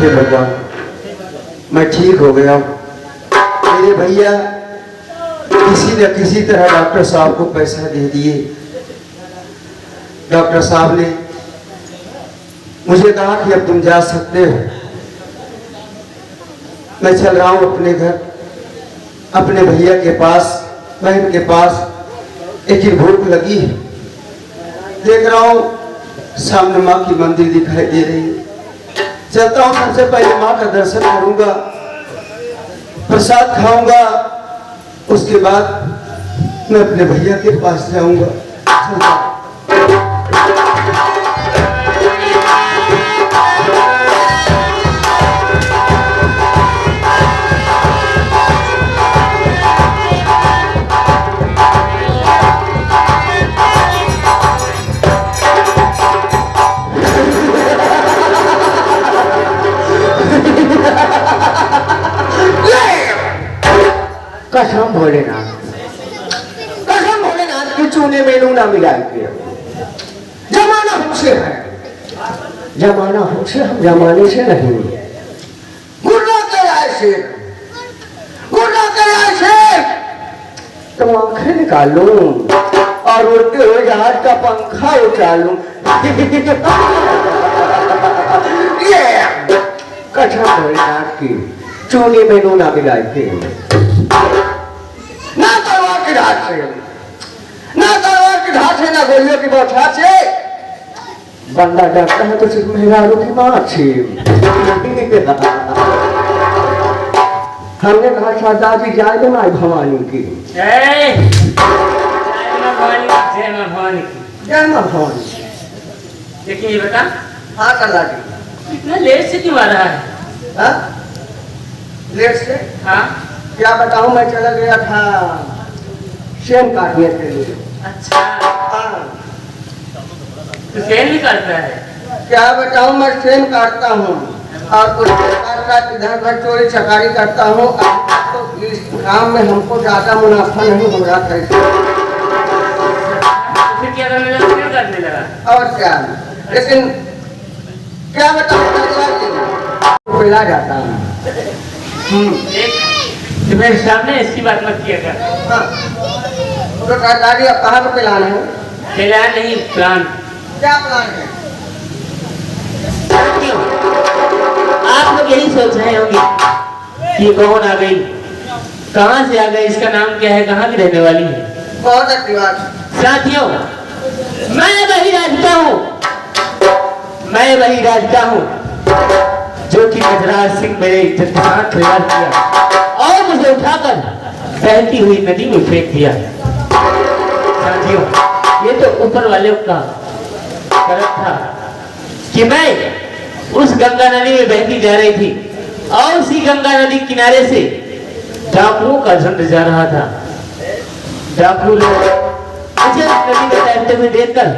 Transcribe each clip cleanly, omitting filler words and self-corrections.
हे भगवान, मैं ठीक हो गया हूँ। मेरे भैया किसी न किसी तरह डॉक्टर साहब को पैसा दे दिए। डॉक्टर साहब ने मुझे कहा कि अब तुम जा सकते हो। मैं चल रहा हूँ अपने घर, अपने भैया के पास, बहन के पास। लेकिन भूख लगी है। देख रहा हूँ सामने माँ की मंदिर दिखाई दे रही है। चलता हूँ, सबसे पहले माँ का दर्शन करूंगा, प्रसाद खाऊंगा, उसके बाद मैं अपने भैया के पास जाऊंगा। चलता हूँ। कसम भोलेनाथ, कसम भोलेनाथ के चूने में नूना मिलाई के। जमाना हमसे है, जमाना हमसे, हम जमाने से नहीं। गुर्रा के आए शेर, गुर्रा के आए शेर। तुम आंखें निकाल लो और उड़ते हुए जहाज का पंखा उठा लूं। ये कसम भोलेनाथ की चूने में नूना मिलाई के। ना तलवार की धार से, ना तलवार की धार से, ना गोलियों की बौछार से। बंदा डरता है तो सिर्फ मेहरारू की माँ से। हमने कहा शादाजी जाए तो माई भवानी की। जय मां भवानी, जय मां भवानी की। जय मां भवानी। देखिए ये बता, हाँ कल्ला जी, इतना लेट से क्यों आ रहा है? हाँ लेट से? हाँ क्या बताऊं, मैं चला गया था शेन काटने के लिए। अच्छा, हाँ तो सेल भी करता है? क्या बताऊं, मैं शेन काटता हूँ और कुछ काट इधर उधर चोरी चकारी करता हूँ। तो इस काम में हमको ज्यादा मुनाफा नहीं हो रहा था। फिर क्या करने लगा? फिर करने लगा। और क्या, लेकिन क्या बताऊं, पिला जाता हूँ। एक तो मेरे सामने इसकी बात मत किया कर। हाँ तो दादी अब कहाँ को पिलाना है? प्लान नहीं, प्लान। क्या प्लान है? क्यों आप लोग यही सोच रहे होंगे कि कौन आ गई, कहाँ से आ गई, इसका नाम क्या है, कहाँ की रहने वाली है? बहुत अच्छी बात। साथियों, मैं वही राजता हूँ, मैं वही राजता हूँ जो कि गजराज सिंह मेरे इज्जत के साथ प्रयास किया और मुझे उठाकर बहती हुई नदी में फेंक दिया। साथियों, ये तो ऊपर वाले का करम था कि मैं उस गंगा नदी में बहती जा रही थी और उसी गंगा नदी किनारे से डाकुओं का झुंड जा रहा था। डाकू लोग मुझे उस नदी में तैरते हुए देखकर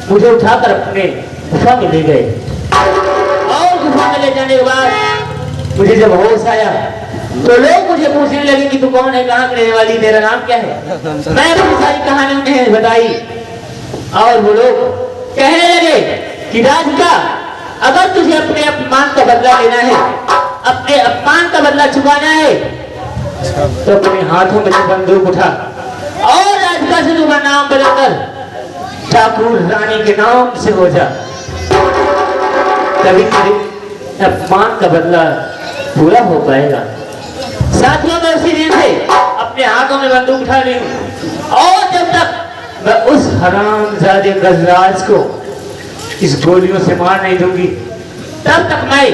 मुझे उठाकर अपने गुफा में ले गए और गुफा में ले जाने के बाद मुझे जब होश आया तो लोग मुझे पूछने लगे कि तू कौन है, कहाँ की रहने वाली, तेरा नाम क्या है? मैं अपनी सारी कहानी उन्हें बताई और वो लोग कहने लगे कि राधिका, अगर तुझे अपने अपमान का बदला लेना है, अपने अपमान का बदला चुकाना है, तो अपने हाथों में बंदूक उठा और राधिका से तुम्हारा नाम बदलकर ठाकुर रानी के नाम से हो जा। तभी तेरे अपमान का बदला पूरा हो पाएगा। साथियों, मैं उसी दिन से अपने हाथों में बंदूक उठा ली हूं और जब तक मैं उस हरामजादे गजराज को इस गोलियों से मार नहीं दूंगी तब तक मैं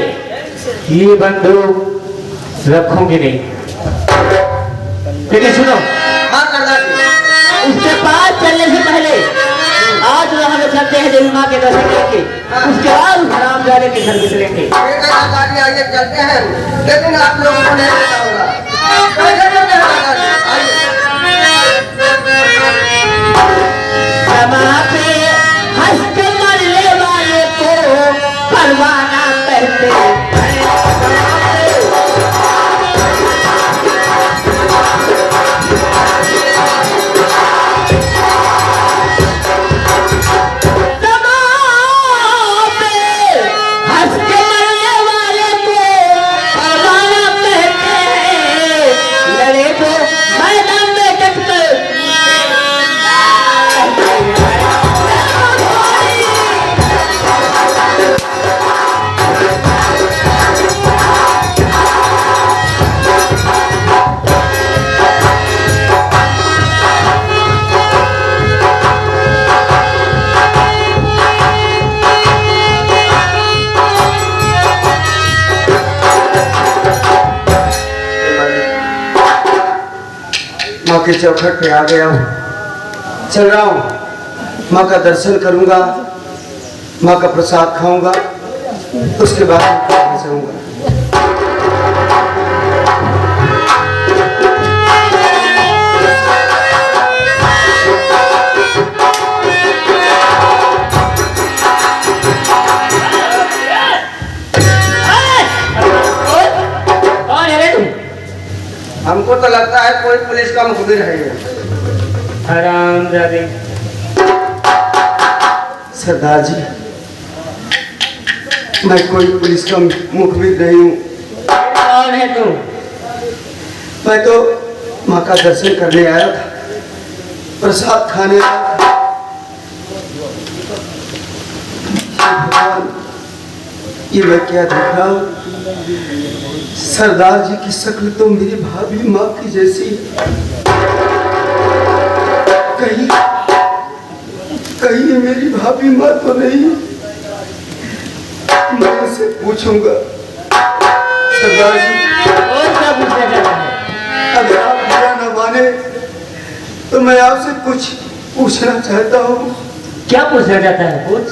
ये बंदूक रखूंगी नहीं। लेकिन सुनो, हाँ कल्ला जी। उसके पास चलने से पहले आज वहां में चलते हैं देवी माँ के दर्शन करके, उसके बाद उस हरामजादे के घर निकलेंगे। दादी आइए चलते हैं, लेकिन आप लोगों को नहीं पता होगा। कैसे चलते हैं दादी? समा पे हंस के मरने वाले को परवाना कहते हैं। समा पे हंस के मरने वाले को माँ के चौखट पे आ गया हूँ, चल रहा हूँ। माँ का दर्शन करूँगा, माँ का प्रसाद खाऊंगा, उसके बाद मैं जाऊँगा। हमको तो लगता है कोई पुलिस का मुखबिर है ये। हरामजादे। सरदार जी, मैं कोई पुलिस का मुखबिर नहीं हूँ। कौन है तू? मैं तो माँ का दर्शन करने आया था, प्रसाद खाने आया था। भगवान, ये मैं क्या देख रहा हूँ? सरदार जी की शक्ल तो मेरी भाभी माँ की जैसी है। कहीं कहीं ये मेरी भाभी माँ तो नहीं? मैं इनसे पूछूंगा। सरदार जी, और क्या पूछना चाहता है? अगर आप बुरा न माने तो मैं आपसे कुछ पूछना चाहता हूँ। क्या पूछना चाहता है? पूछ।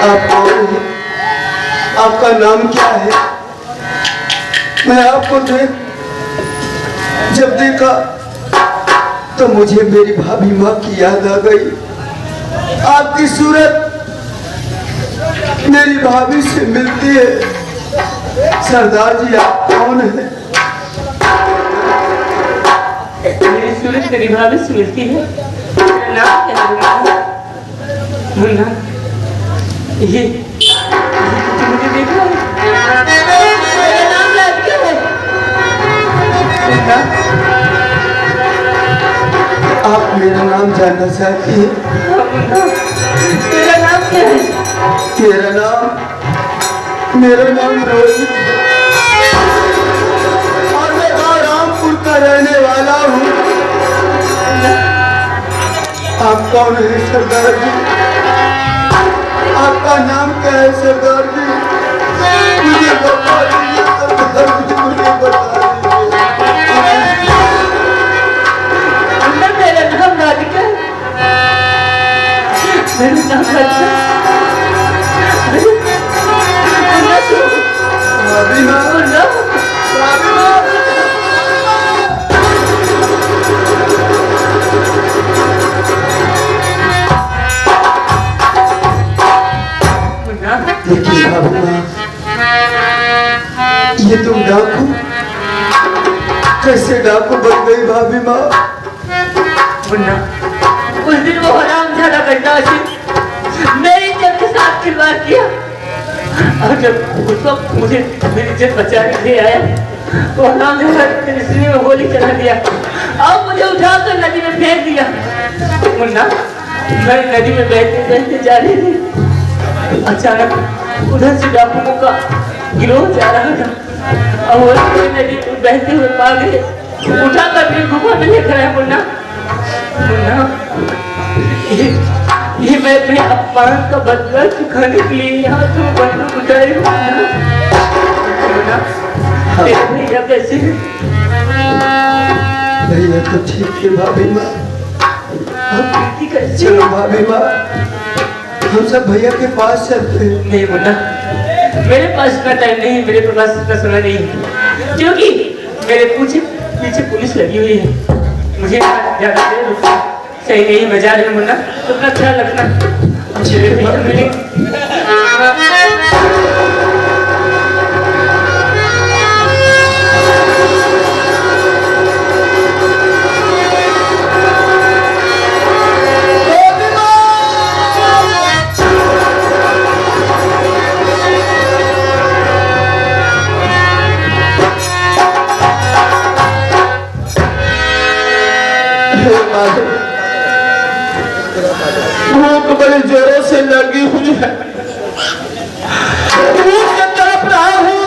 आप कौन हैं? आपका नाम क्या है? मैं आपको जब देखा तो मुझे मेरी भाभी माँ की याद आ गई। आपकी सूरत मेरी भाभी से मिलती है। सरदार जी, आप कौन हैं? मेरी सूरत तेरी भाभी से मिलती है। तेरा नाम क्या है? मुन्ना। ये तुम मुझे देख रहा है? तेरा नाम क्या है? मुन्ना। आप मेरा नाम जानना चाहती हैं? हाँ मुन्ना, तेरा नाम क्या है? मेरा नाम रोहित है और मैं रामपुर का रहने वाला हूँ। आप कौन है सरदार जी? आपका नाम क्या है सरदार जी? मुझे बता दीजिए सरदार जी, मुझे बता दीजिए। मुन्ना, मेरा नाम राधिका है। मेरा नाम राधिका है। मुन्ना तू? मुन्ना, लेकिन भाभी माँ, ये तुम डाकू कैसे डाकू बन गई भाभी माँ? मुन्ना, उस दिन वो हरामजादा गंडासी मेरी इज्जत के साथ खिलवाड़ किया और जब उस वक्त मुझे मेरी इज्जत बचाने के लिए आया, वो हरामजादा मेरे सीने में गोली चला दिया और मुझे उठाकर नदी में फेंक दिया। मुन्ना, मैं नदी में बहते बहते जा रही थी। अचानक उधर से डाकुओं का गिरोह जा रहा था और वो नदी में बहते हुए पा गए, उठाकर मेरी गुफा में लेकर आए। मुन्ना, मुन्ना, ये मैं अपने अपमान का बदला चुकाने के लिए यहाँ तो बंदूक उठाई हूँ मुन्ना। तेरे भैया कैसे हैं? भैया तो ठीक है भाभी माँ। आप प्रीति कैसे? चलो भाभी माँ, हम सब भैया के पास चलते हैं। नहीं मुन्ना, मेरे पास इतना टाइम नहीं है, मेरे पास इतना समय नहीं है, क्योंकि मेरे पीछे पुलिस लगी हुई है। मुझे ज्यादा देर रुकना सही नहीं, मैं जा रही हूँ मुन्ना, तो अपना ख्याल रखना। भूख बड़े जोरों से लगी हुई है, भूख से तड़प रहा हूँ,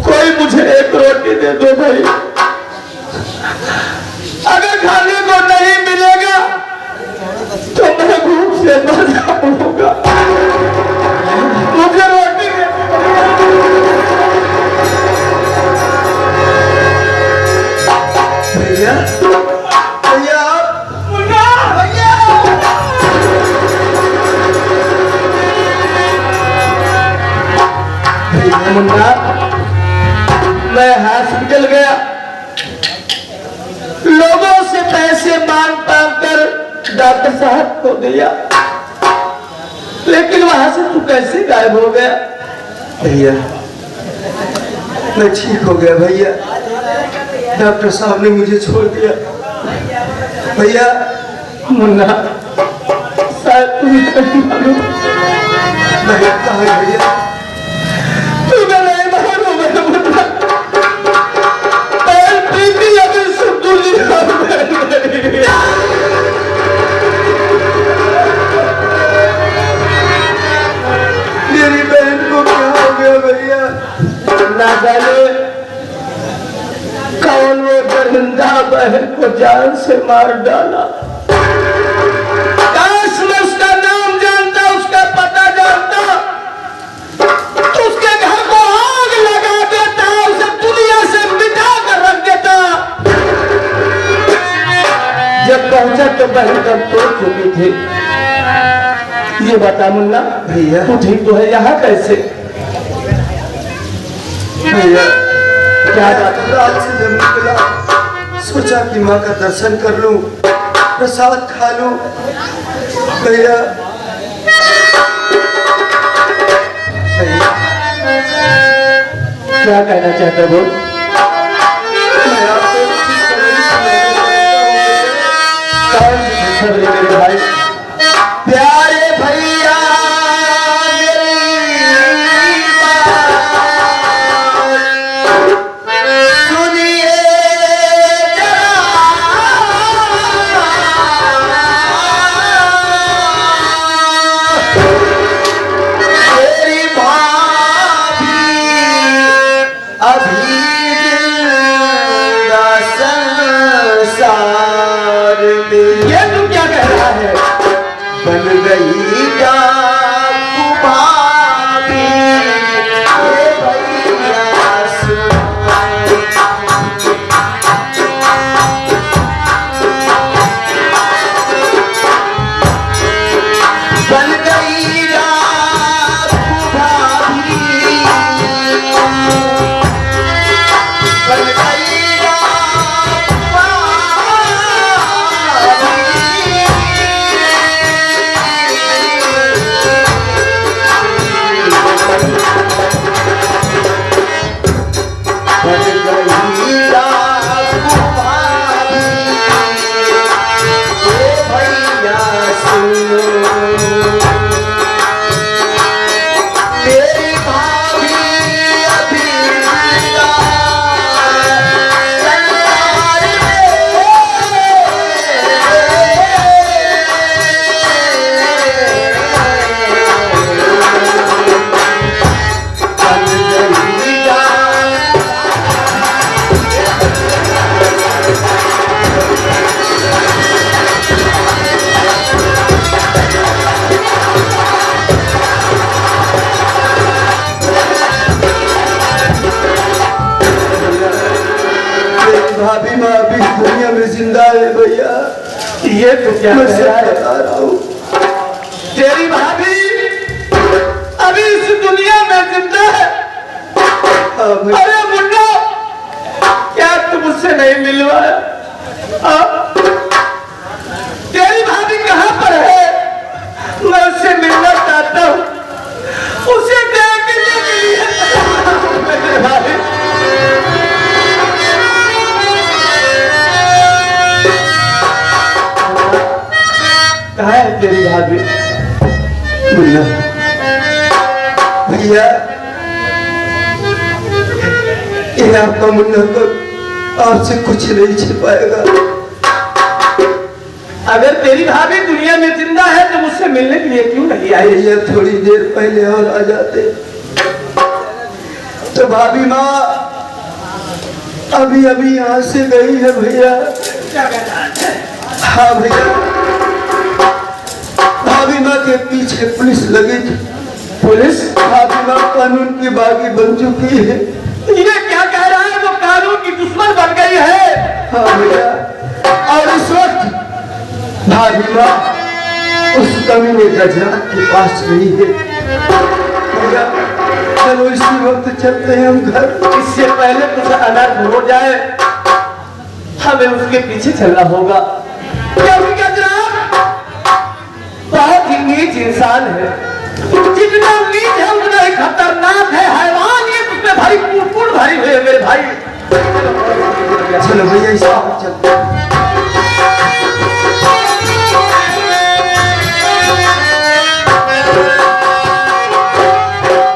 कोई मुझे एक रोटी दे दो भाई। अगर खाने को नहीं मिलेगा तो मैं भूख से मर जाऊंगा, मुझे रोटी दे दो। भैया भैया मुन्ना, मैं हॉस्पिटल गया, लोगों से पैसे मांग कर डॉक्टर साहब को दिया, लेकिन वहां से तू कैसे गायब हो गया? भैया मैं ठीक हो गया भैया, डॉक्टर साहब ने मुझे छोड़ दिया। भैया मुन्ना, शायद तुम्हें नहीं मालूम, भैया कहाँ है भैया? तुम्हें नहीं मालूम है मुन्ना, और प्रीति अभी सब दुनिया में नहीं है। मेरी बहन को क्या हो गया भैया? ना जाने कौन वो दरिंदा बहन को जान से मार डाला। काश मैं उसका नाम जानता, उसका पता जानता, तो उसके घर को आग लगा देता, उसे दुनिया से मिटा कर रख देता। जब पहुंचा तो बहन कब तोड़ चुकी थी। ये बता मुन्ना, भैया तू ठीक तो है? यहाँ कैसे? भैया क्या बात? रात से जब निकला सोचा कि माँ का दर्शन कर लूं, प्रसाद खा लूं। भैया भैया क्या कहना चाहते हो? मैं आपको खुशखबरी सुनाना चाहता हूँ। कौन सी खुशखबरी मेरे भाई? प्यारे भैया सुनिए जरा, मेरी भाभी अभी जिंदा संसार में। ये तू क्या कह रहा है? ये तो क्या मैं कह सब रहा है? बता रहा हूँ। तेरी भाभी अभी इस दुनिया में जिंदा है। हाँ भैया, अरे मुन्ना, क्या तुम उससे नहीं मिलवाया? तेरी भाभी कहाँ पर है? मैं उससे मिलना चाहता हूँ, उसे देखने के लिए। मेरे भाभी, कहाँ है तेरी भाभी? मुन्ना भैया, ये आपका मुन्ना को आपसे कुछ नहीं छिपाएगा। अगर तेरी भाभी दुनिया में जिंदा है तो मुझसे मिलने के लिए क्यों नहीं आई? ये थोड़ी देर पहले और आ जाते तो भाभी माँ अभी अभी यहाँ से गई है भैया। हाँ भैया, भाभी माँ के पीछे पुलिस लगी थी। पुलिस? भाभी माँ कानून की बागी बन चुकी है। ये क्या कह रहा है? वो कानून की दुश्मन बन गई है। हाँ भैया, और इस वक्त भाभी माँ उस कमीने गजरात के पास गई है। भैया चलो इसी वक्त चलते हैं हम घर। इससे पहले कुछ अनर्थ हो जाए, हमें उसके पीछे चलना होगा। क्योंकि गजरात बहुत ही नीच इंसान है। जितना नीच है उतना ही खतरनाक है। हैवान ये उसमें भारी कुड़ भरी हुई है मेरे भाई। चलो भैया इसी वक्त चलते हैं।